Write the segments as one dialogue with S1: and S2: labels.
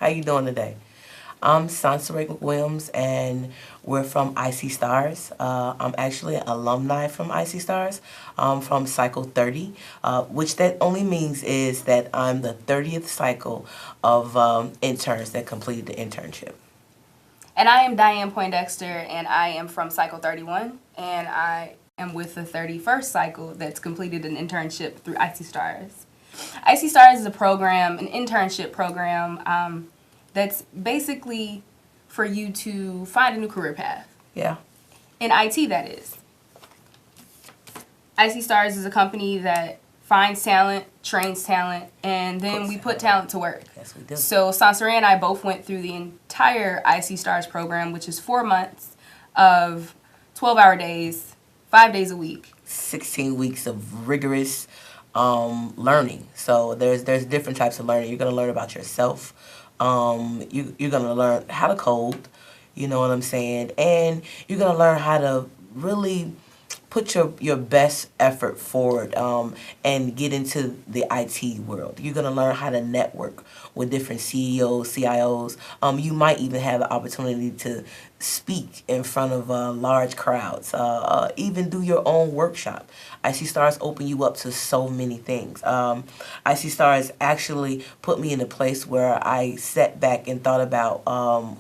S1: How you doing today? I'm Sansa Williams, and we're from IC Stars. I'm actually an alumni from IC Stars. I'm from Cycle 30, which that only means is that I'm the 30th cycle of interns that completed the internship.
S2: And I am Diane Poindexter, and I am from Cycle 31, and I am with the 31st cycle that's completed an internship through IC Stars. IC Stars is a program, an internship program that's basically for you to find a new career path.
S1: Yeah.
S2: In IT, that is. IC Stars is a company that finds talent, trains talent, and then we put talent to work.
S1: Yes, we do.
S2: So Sansare and I both went through the entire IC Stars program, which is 4 months of 12-hour days, 5 days a week.
S1: 16 weeks of rigorous learning. So there's different types of learning. You're going to learn about yourself. You're going to learn how to code, you know what I'm saying? And you're going to learn how to really put your best effort forward and get into the IT world. You're going to learn how to network with different CEOs, CIOs. You might even have the opportunity to speak in front of large crowds, even do your own workshop. IC Stars open you up to so many things. IC Stars actually put me in a place where I sat back and thought about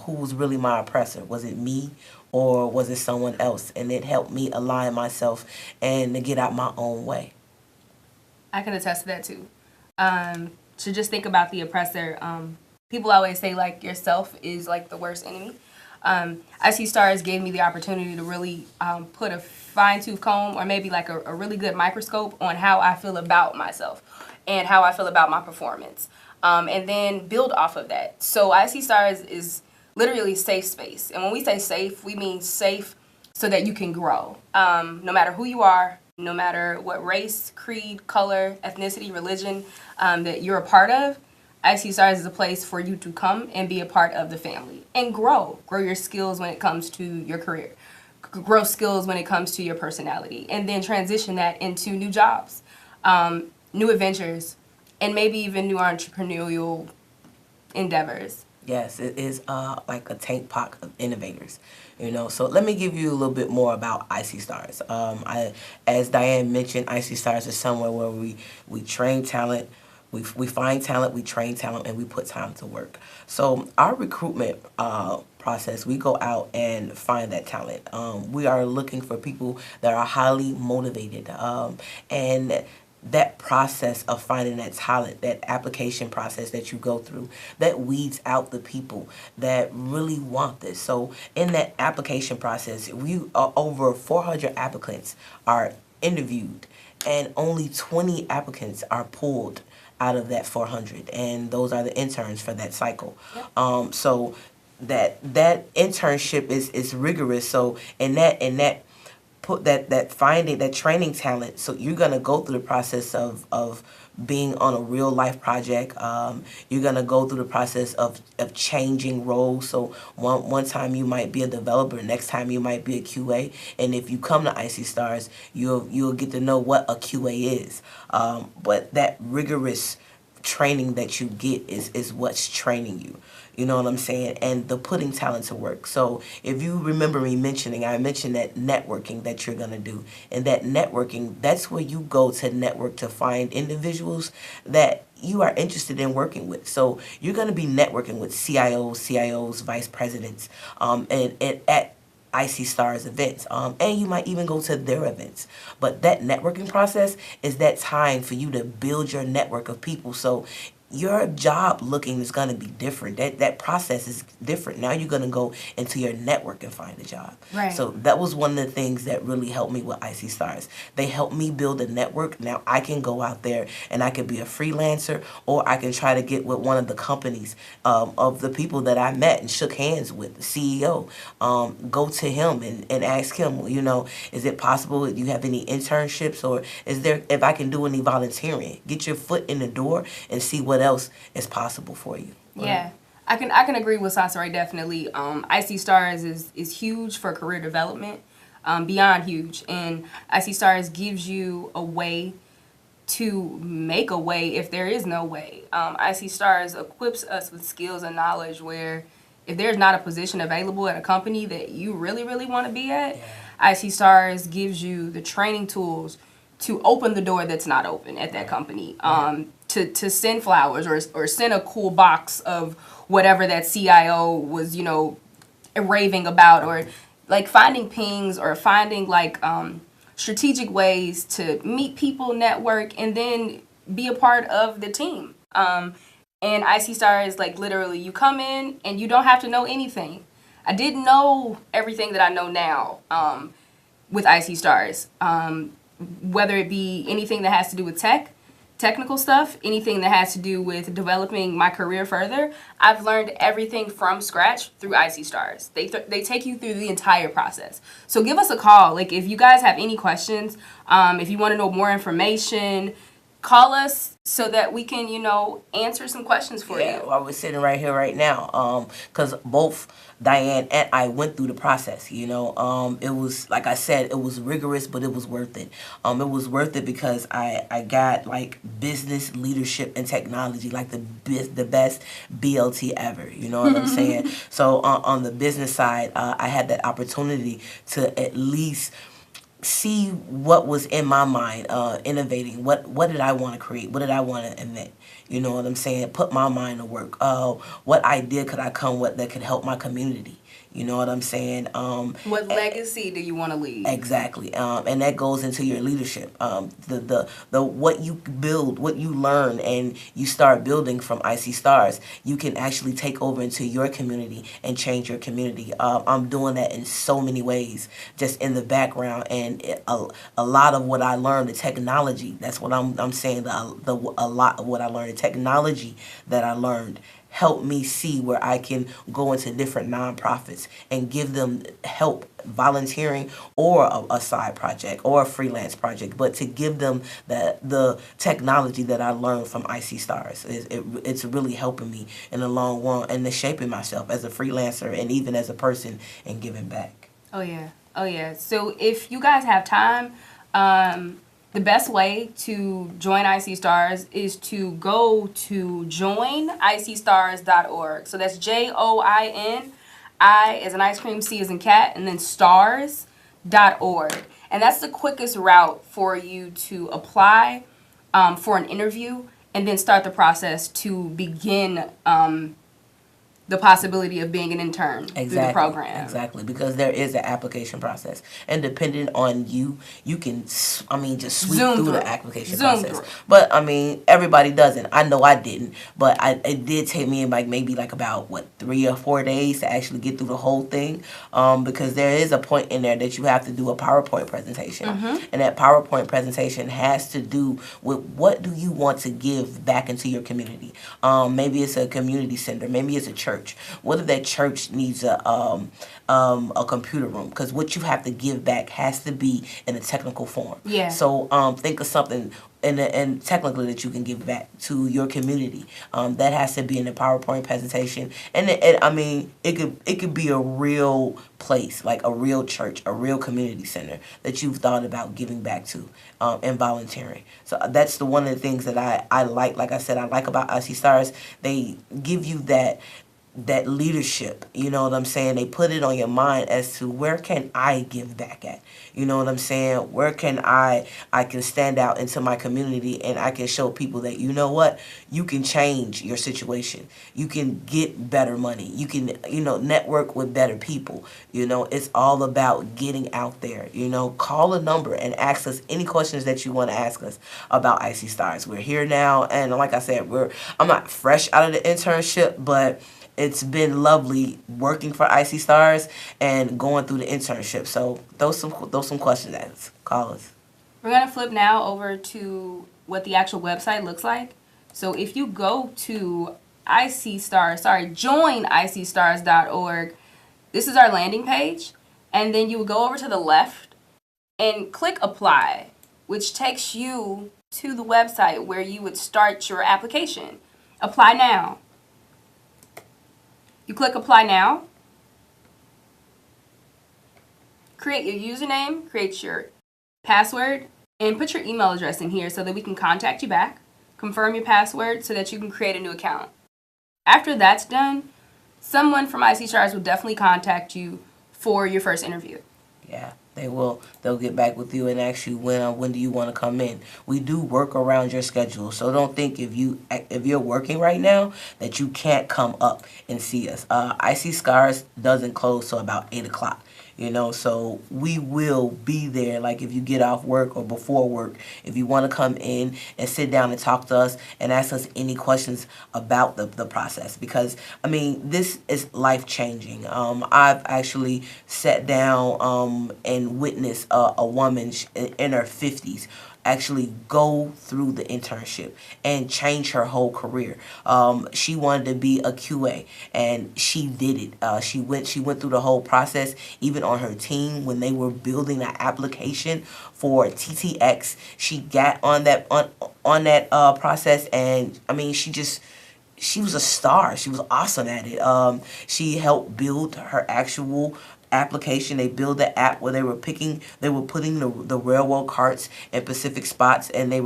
S1: who was really my oppressor. Was it me? Or was it someone else? And it helped me align myself and to get out my own way.
S2: I can attest to that too. To just think about the oppressor. People always say like yourself is like the worst enemy. IC Stars gave me the opportunity to really put a fine-tooth comb or maybe like a really good microscope on how I feel about myself and how I feel about my performance. And then build off of that. So IC Stars is literally safe space. And when we say safe, we mean safe so that you can grow. No matter who you are, no matter what race, creed, color, ethnicity, religion that you're a part of, IC Stars is a place for you to come and be a part of the family and grow. Grow your skills when it comes to your career. Grow skills when it comes to your personality. And then transition that into new jobs, new adventures, and maybe even new entrepreneurial endeavors.
S1: Yes, it is like a tank pot of innovators, you know. So let me give you a little bit more about IC Stars. As Diane mentioned, IC Stars is somewhere where we train talent, we find talent, we train talent, and we put talent to work. So our recruitment process, we go out and find that talent. We are looking for people that are highly motivated, and that process of finding that talent, that application process that you go through, that weeds out the people that really want this. So in that application process, over 400 applicants are interviewed, and only 20 applicants are pulled out of that 400, and those are the interns for that cycle. Yep. So that internship is rigorous. So in that put that finding that training talent, so you're gonna go through the process of being on a real life project. You're gonna go through the process of changing roles. So one time you might be a developer, next time you might be a QA, and if you come to IC Stars, you'll get to know what a QA is. But that rigorous training that you get is what's training you. You know what I'm saying? And the putting talent to work. So if you remember me mentioning, I mentioned that networking that you're going to do. And that networking, that's where you go to network to find individuals that you are interested in working with. So you're going to be networking with CIOs, vice presidents, and at IC Stars events, and you might even go to their events. But that networking process is that time for you to build your network of people. So your job looking is going to be different. That process is different. Now you're going to go into your network and find a job.
S2: Right.
S1: So that was one of the things that really helped me with IC Stars. They helped me build a network. Now I can go out there and I can be a freelancer, or I can try to get with one of the companies of the people that I met and shook hands with, the CEO. Go to him and ask him, you know, is it possible? Do you have any internships, or is there, if I can do any volunteering? Get your foot in the door and see what else is possible for you.
S2: Yeah, I can agree with Sansare definitely. IC Stars is huge for career development, beyond huge, and IC Stars gives you a way to make a way if there is no way. IC Stars equips us with skills and knowledge where if there's not a position available at a company that you really, really want to be at, IC Stars gives you the training tools to open the door that's not open at that company. To send flowers or send a cool box of whatever that CIO was, raving about, or like finding pings or finding like strategic ways to meet people, network, and then be a part of the team. And IC Star is like literally you come in and you don't have to know anything. I didn't know everything that I know now with IC Stars, whether it be anything that has to do with technical stuff, anything that has to do with developing my career further. I've learned everything from scratch through IC Stars. They take you through the entire process. So give us a call. Like if you guys have any questions, if you want to know more information, call us so that we can, answer some questions for you.
S1: Well, we're sitting right here right now. Because both Diane and I went through the process, It was, like I said, it was rigorous, but it was worth it. It was worth it because I got, like, business, leadership, and technology, like the best BLT ever, you know what I'm saying? So on the business side, I had that opportunity to at least see what was in my mind, innovating. What did I want to create? What did I want to invent? You know what I'm saying? Put my mind to work. What idea could I come with that could help my community? You know what I'm saying?
S2: What legacy do you want to leave?
S1: Exactly, and that goes into your leadership. The what you build, what you learn, and you start building from IC Stars, you can actually take over into your community and change your community. I'm doing that in so many ways, just in the background, and a lot of what I learned, the technology. That's what I'm saying. A lot of what I learned, the technology that I learned, help me see where I can go into different nonprofits and give them help volunteering or a side project or a freelance project, but to give them the technology that I learned from IC Stars. It's really helping me in the long run and it's shaping myself as a freelancer and even as a person and giving back.
S2: Oh yeah. So if you guys have time, the best way to join IC Stars is to go to joinICstars.org. So that's JOIN, I as an ice cream, C as in cat, and then stars.org. And that's the quickest route for you to apply for an interview and then start the process to begin the possibility of being an intern through the program.
S1: Exactly, because there is an application process. And depending on you can, just sweep through the application process. But, everybody doesn't. I know I didn't. But it did take me maybe about, 3 or 4 days to actually get through the whole thing. Because there is a point in there that you have to do a PowerPoint presentation. And that PowerPoint presentation has to do with what do you want to give back into your community. Maybe it's a community center. Maybe it's a church. What if that church needs a computer room? Because what you have to give back has to be in a technical form.
S2: Yeah.
S1: So think of something and technically that you can give back to your community. That has to be in a PowerPoint presentation, and it could be a real place, like a real church, a real community center that you've thought about giving back to, and volunteering. So that's one of the things that I like. Like I said, I like about IC Stars. They give you that leadership, you know what I'm saying? They put it on your mind as to where can I give back at? You know what I'm saying? Where can I can stand out into my community and I can show people that, you know what? You can change your situation. You can get better money. You can, network with better people. It's all about getting out there. Call a number and ask us any questions that you want to ask us about IC Stars. We're here now, and like I said, I'm not fresh out of the internship, but it's been lovely working for IC Stars and going through the internship. So those some questions at us. Call us.
S2: We're going to flip now over to what the actual website looks like. So if you go to joinICstars.org, this is our landing page. And then you would go over to the left and click apply, which takes you to the website where you would start your application. Apply now. You click apply now, create your username, create your password, and put your email address in here so that we can contact you back, confirm your password so that you can create a new account. After that's done, someone from IC Stars will definitely contact you for your first interview.
S1: Yeah, they will. They'll get back with you and ask you when do you want to come in. We do work around your schedule, so don't think if you're working right now that you can't come up and see us. IC Scars doesn't close till about 8 o'clock. So we will be there. Like if you get off work or before work, if you want to come in and sit down and talk to us and ask us any questions about the process, because this is life changing. I've actually sat down and witnessed a woman in her 50s actually go through the internship and change her whole career. She wanted to be a QA, and she did it. She went through the whole process. Even on her team, when they were building an application for TTX, she got on that process, and she was a star. She was awesome at it. She helped build her actual application. They built the app where they were putting the railroad carts in specific spots, and they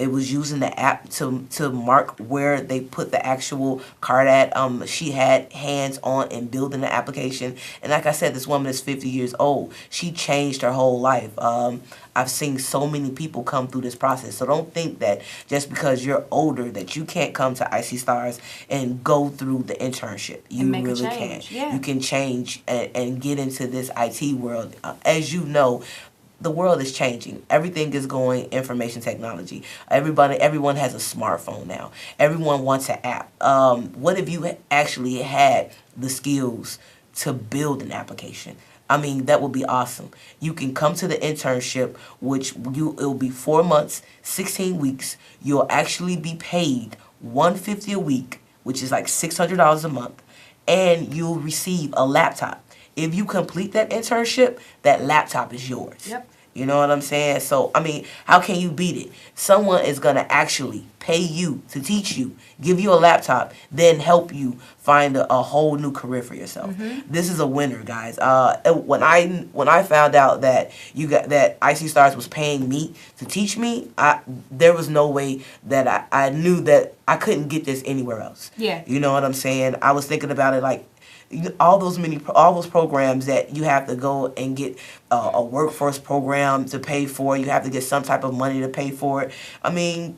S1: was using the app to mark where they put the actual cart at. She had hands on in building the application, and like I said, this woman is 50 years old. She changed her whole life. I've seen so many people come through this process. So don't think that just because you're older that you can't come to IC Stars and go through the internship. You really can.
S2: Yeah.
S1: You can change and get into this IT world. As you know, the world is changing. Everything is going information technology. Everyone has a smartphone now. Everyone wants an app. What if you actually had the skills to build an application? That would be awesome. You can come to the internship, which it'll be 4 months, 16 weeks. You'll actually be paid $150 a week, which is like $600 a month, and you'll receive a laptop. If you complete that internship, that laptop is yours.
S2: Yep.
S1: You know what I'm saying? So, how can you beat it? Someone is going to actually pay you to teach you, give you a laptop, then help you find a whole new career for yourself. Mm-hmm. This is a winner, guys. When I found out that that IC Stars was paying me to teach me, there was no way that I knew that I couldn't get this anywhere else.
S2: Yeah.
S1: You know what I'm saying? I was thinking about it like, all those programs that you have to go and get a workforce program to pay for. You have to get some type of money to pay for it.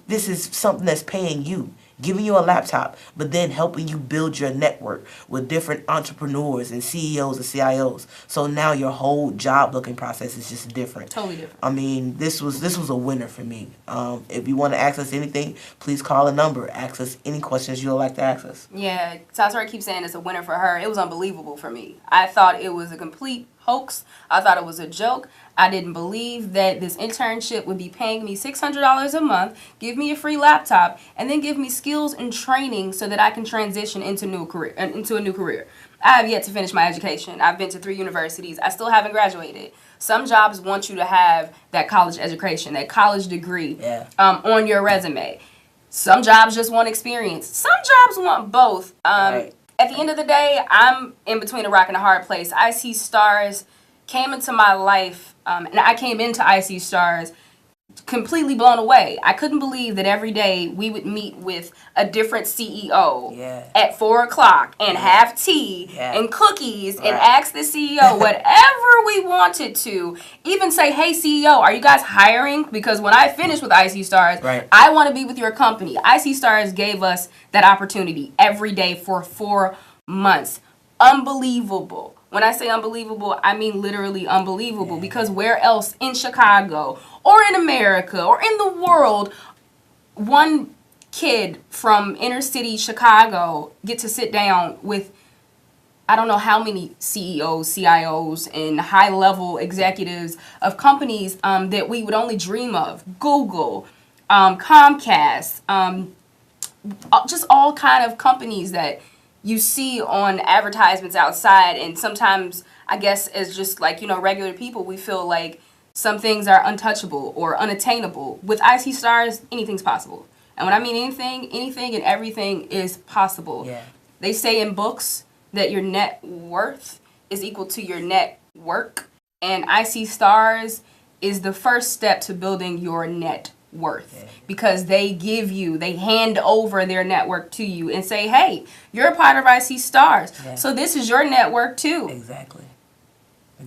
S1: This is something that's paying you, giving you a laptop, but then helping you build your network with different entrepreneurs and CEOs and CIOs. So now your whole job looking process is just different.
S2: Totally different.
S1: This was a winner for me. If you want to ask us anything, please call a number. Ask us any questions you'd like to ask us.
S2: Yeah, Sasori keeps saying it's a winner for her. It was unbelievable for me. I thought it was a complete hoax. I thought it was a joke. I didn't believe that this internship would be paying me $600 a month, give me a free laptop, and then give me skills and training so that I can transition into a new career. I have yet to finish my education. I've been to 3 universities. I still haven't graduated. Some jobs want you to have that college education, that college degree on your resume. Some jobs just want experience. Some jobs want both.
S1: Right.
S2: At the end of the day, I'm in between a rock and a hard place. IC Stars came into my life, and I came into IC Stars completely blown away. I couldn't believe that every day we would meet with a different CEO at 4 o'clock and have tea and cookies and ask the CEO whatever we wanted to. Even say, hey, CEO, are you guys hiring? Because when I finish with IC Stars, I want to be with your company. IC Stars gave us that opportunity every day for 4 months. Unbelievable. When I say unbelievable, I mean literally unbelievable, because where else in Chicago or in America or in the world, one kid from inner city Chicago get to sit down with I don't know how many CEOs, CIOs, and high-level executives of companies that we would only dream of. Google, Comcast, just all kind of companies that you see on advertisements outside, and sometimes I guess as just like, regular people, we feel like some things are untouchable or unattainable. With IC Stars, anything's possible. And when I mean anything and everything is possible. Yeah. They say in books that your net worth is equal to your net work, and IC Stars is the first step to building your net worth, because they hand over their network to you and say, hey, you're a part of IC Stars. Yeah. So this is your network too.
S1: Exactly.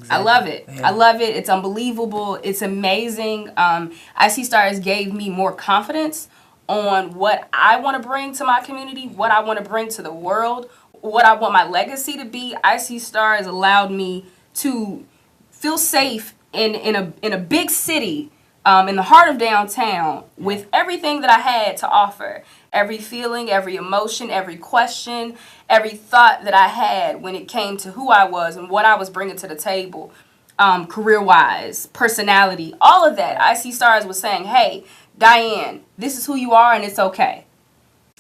S2: I love it. Yeah. I love it. It's unbelievable. It's amazing. IC Stars gave me more confidence on what I want to bring to my community, what I want to bring to the world, what I want my legacy to be. IC Stars allowed me to feel safe in a big city, in the heart of downtown, with everything that I had to offer. Every feeling, every emotion, every question, every thought that I had when it came to who I was and what I was bringing to the table, career-wise, personality, all of that. IC Stars was saying, hey, Diane, this is who you are and it's okay.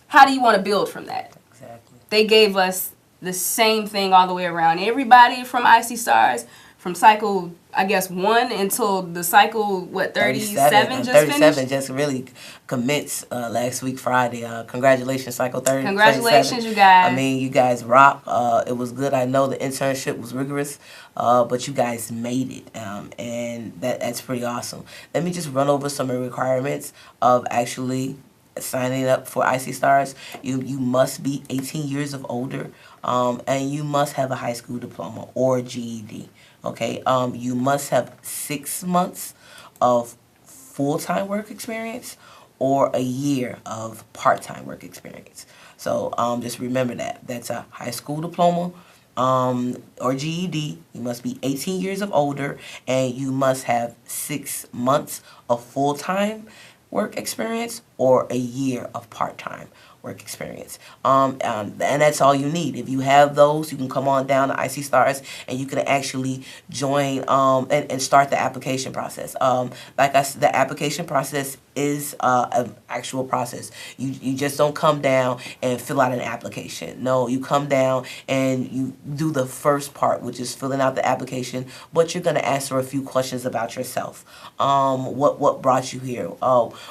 S2: How do you want to build from that?
S1: Exactly.
S2: They gave us the same thing all the way around. Everybody from IC Stars, from cycle, I guess, 1 until the cycle, 37 just
S1: 37
S2: finished?
S1: just really commenced last week, Friday. Congratulations, cycle 30.
S2: Congratulations, you guys.
S1: I mean, you guys rock. It was good. I know the internship was rigorous, but you guys made it, and that's pretty awesome. Let me just run over some of the requirements of actually signing up for IC Stars. You must be 18 years of older, and you must have a high school diploma or GED. Okay, you must have 6 months of full-time work experience or a year of part-time work experience. So just remember that. That's a high school diploma or GED. You must be 18 years of older, and you must have 6 months of full-time work experience or a year of part-time work experience. And that's all you need. If you have those, you can come on down to IC Stars and you can actually join and start the application process. Like I said, the application process is an actual process. You just don't come down and fill out an application. No, you come down and you do the first part, which is filling out the application, but you're going to answer a few questions about yourself. What brought you here?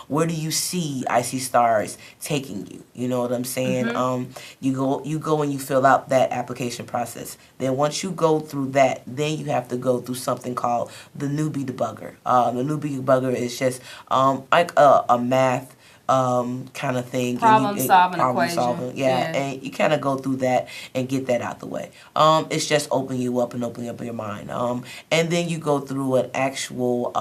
S1: Where do you see IC Stars taking you? You know what I'm saying? Mm-hmm. You go and you fill out that application process. Then once you go through that, then you have to go through something called the newbie debugger. The newbie debugger is just like a math kind of thing.
S2: Problem solving.
S1: Yeah, and you kind of go through that and get that out the way. It's just opening you up and opening up your mind. And then you go through an actual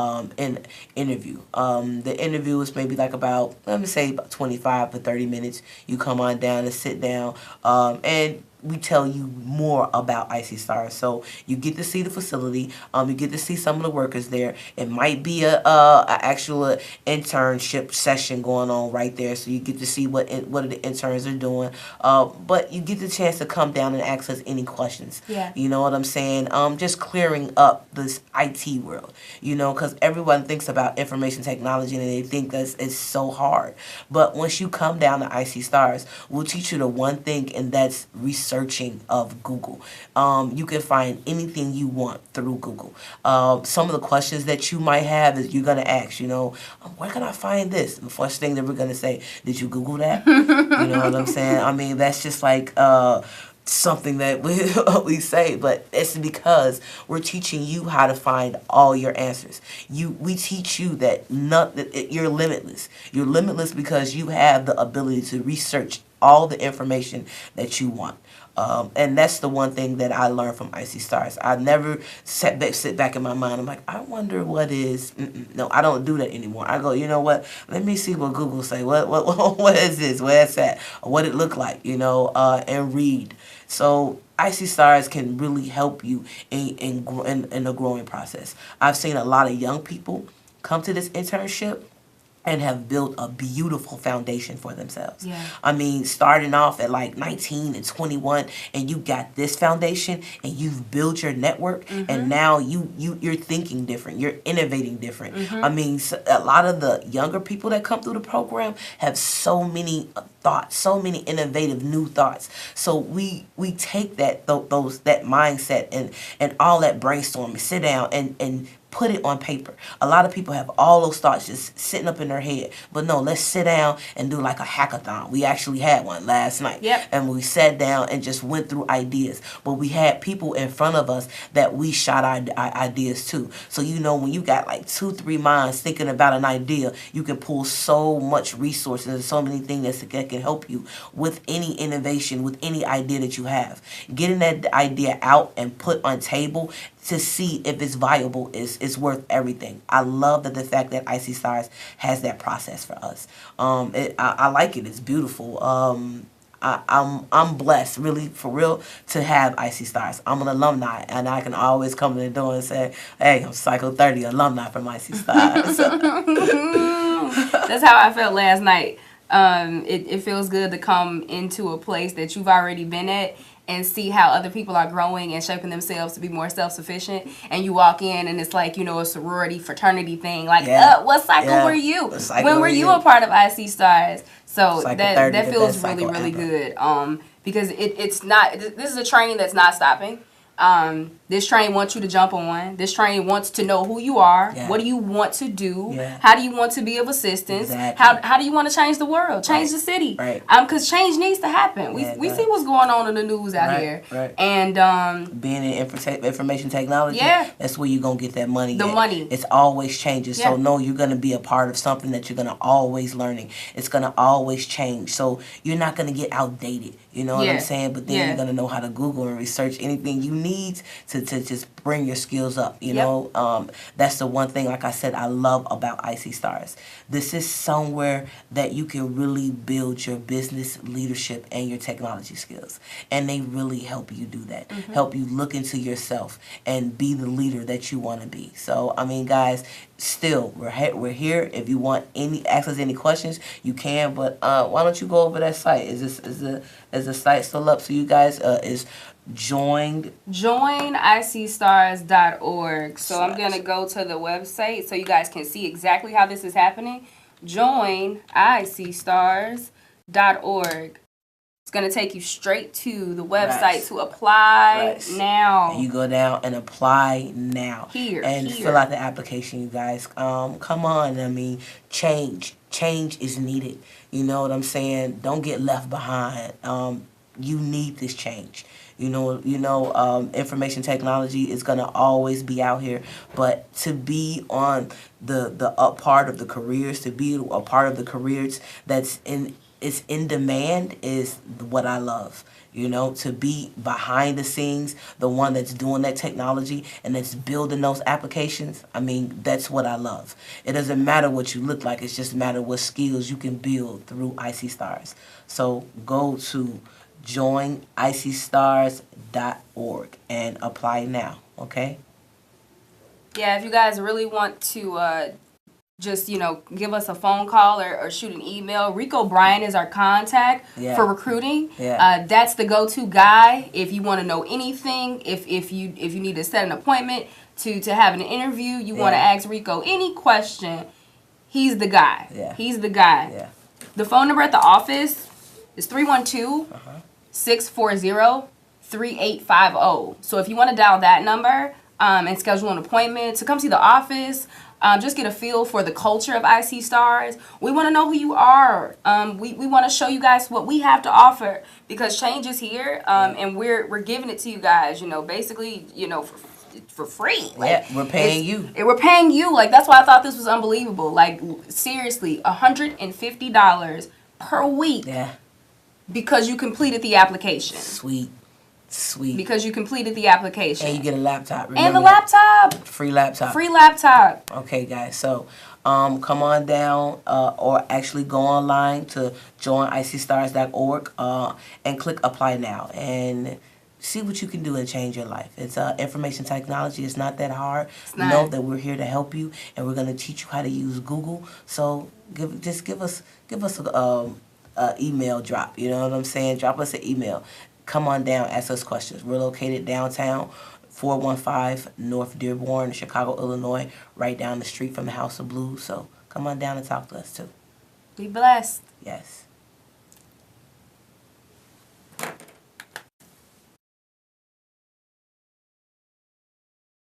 S1: interview. The interview is maybe like about, let me say, about 25 to 30 minutes. You come on down and sit down, and we tell you more about IC Stars. So you get to see the facility. You get to see some of the workers there. It might be a actual internship session going on right there. So you get to see what the interns are doing. But you get the chance to come down and ask us any questions.
S2: Yeah.
S1: You know what I'm saying? Just clearing up this IT world. You know, because everyone thinks about information technology and they think that it's so hard. But once you come down to IC Stars, we'll teach you the one thing, and that's researching of Google. You can find anything you want through Google. Some of the questions that you might have is you're going to ask, you know, where can I find this? The first thing that we're going to say, did you Google that? You know what I'm saying? I mean, that's just like something that we say, but it's because we're teaching you how to find all your answers. We teach you that you're limitless. You're limitless because you have the ability to research all the information that you want. And that's the one thing that I learned from IC Stars. I never sit back in my mind. I'm like, I wonder what is. No, I don't do that anymore. I go, you know what? Let me see what Google say. What is this? Where it's at? What it look like? You know, and read. So IC Stars can really help you in the growing process. I've seen a lot of young people come to this internship and have built a beautiful foundation for themselves.
S2: Yeah.
S1: I mean, starting off at like 19 and 21, and you got this foundation, and you've built your network, and now you're thinking different, you're innovating different. I mean, a lot of the younger people that come through the program have so many thoughts, so many innovative new thoughts. So we take that mindset and all that brainstorming, sit down and Put it on paper. A lot of people have all those thoughts just sitting up in their head. But no, let's sit down and do like a hackathon. We actually had one last night.
S2: Yep.
S1: And we sat down and just went through ideas. But we had people in front of us that we shot our ideas to. So, you know, when you got like 2-3 minds thinking about an idea, you can pull so much resources and so many things that can help you with any innovation, with any idea that you have. Getting that idea out and put on table to see if it's viable is worth everything. I love that the fact that Icy Stars has that process for us. I like it. It's beautiful. I'm blessed, really, for real, to have Icy Stars. I'm an alumni, and I can always come to the door and say, hey, I'm Cycle 30 alumni from Icy Stars.
S2: That's how I felt last night. It feels good to come into a place that you've already been at and see how other people are growing and shaping themselves to be more self-sufficient. And you walk in and it's like, you know, a sorority, fraternity thing. Like, what cycle were you? When were you a part of IC Stars? So that feels really, really good. Because it's not, this is a train that's not stopping. This train wants you to jump on. This train wants to know who you are. Yeah. What do you want to do? Yeah. How do you want to be of assistance? Exactly. How do you want to change the world? Change the city? Right. Because change needs to happen. We see what's going on in the news out here. Right. And
S1: being in information technology, that's where you're gonna get that money.
S2: Money.
S1: It's always changing. So no, you're gonna be a part of something that you're gonna always learning. It's gonna always change. So you're not gonna get outdated. You know what I'm saying? But then you're gonna know how to Google and research anything you need to just bring your skills up. You know, that's the one thing, like I said, I love about Icy Stars. This is somewhere that you can really build your business leadership and your technology skills, and they really help you do that. Help you look into yourself and be the leader that you want to be. So I mean, guys, still we're here. If you want ask us any questions, you can. But why don't you go over that site? Is the site still up? So you guys is
S2: joinICstars.org. So I'm going to go to the website so you guys can see exactly how this is happening. joinICstars.org. It's going to take you straight to the website to apply now.
S1: And you go down and apply now. Here. Fill out the application, you guys. Come on. I mean, change is needed. You know what I'm saying? Don't get left behind. You need this change. You know, information technology is gonna always be out here, but to be on the up part of the careers, to be a part of the careers that's in demand is what I love. You know, to be behind the scenes, the one that's doing that technology and that's building those applications, I mean, that's what I love. It doesn't matter what you look like, it's just a matter what skills you can build through Icy Stars. So go to joinICstars.org and apply now, okay?
S2: Yeah, if you guys really want to just, give us a phone call or shoot an email. Rico Bryan is our contact for recruiting. Yeah. That's the go-to guy if you want to know anything. If you need to set an appointment to have an interview, you want to ask Rico any question, he's the guy. Yeah. He's the guy. Yeah. The phone number at the office is 312-640-3850. So if you want to dial that number and schedule an appointment to come see the office, just get a feel for the culture of IC Stars. We want to know who you are. We want to show you guys what we have to offer because change is here, and we're giving it to you guys. Basically, for free. Like,
S1: we're paying you.
S2: We're paying you. Like, that's why I thought this was unbelievable. Like, seriously, $150 per week. Yeah. Because you completed the application.
S1: Sweet.
S2: Because you completed the application.
S1: And you get a laptop.
S2: And the laptop.
S1: Free laptop.
S2: Free laptop.
S1: Okay, guys. So, come on down or actually go online to joinICstars.org and click apply now and see what you can do and change your life. It's information technology. It's not that hard. Know that we're here to help you, and we're going to teach you how to use Google. So, give us a email drop. You know what I'm saying? Drop us an email. Come on down, ask us questions. We're located downtown, 415 North Dearborn, Chicago, Illinois, right down the street from the House of Blues. So come on down and talk to us too.
S2: Be blessed.
S1: Yes.